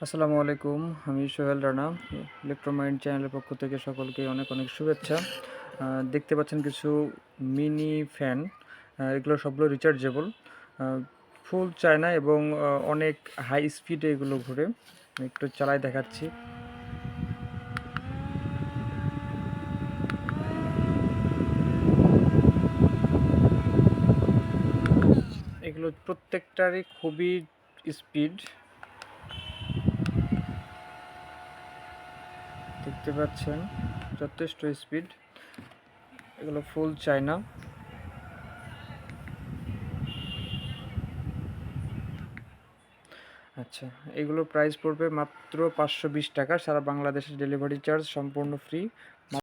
আসসালামু আলাইকুম, আমি সোহেল রানা। ইলেকট্রোমাইন্ড চ্যানেলের পক্ষ থেকে সকলকে অনেক অনেক শুভেচ্ছা। দেখতে পাচ্ছেন কিছু মিনি ফ্যান, এগুলো সবগুলো রিচার্জেবল, ফুল চায়না এবং অনেক হাই স্পিডে এগুলো ঘুরে। একটু চালাই দেখাচ্ছি। এগুলো প্রত্যেকটারই খুবই স্পিড, দেখতে পাচ্ছেন যথেষ্ট স্পিড। এগুলো ফুল চায়না। আচ্ছা, এগুলো প্রাইস পড়বে মাত্র 520 টাকা। সারা বাংলাদেশের ডেলিভারি চার্জ সম্পূর্ণ ফ্রি।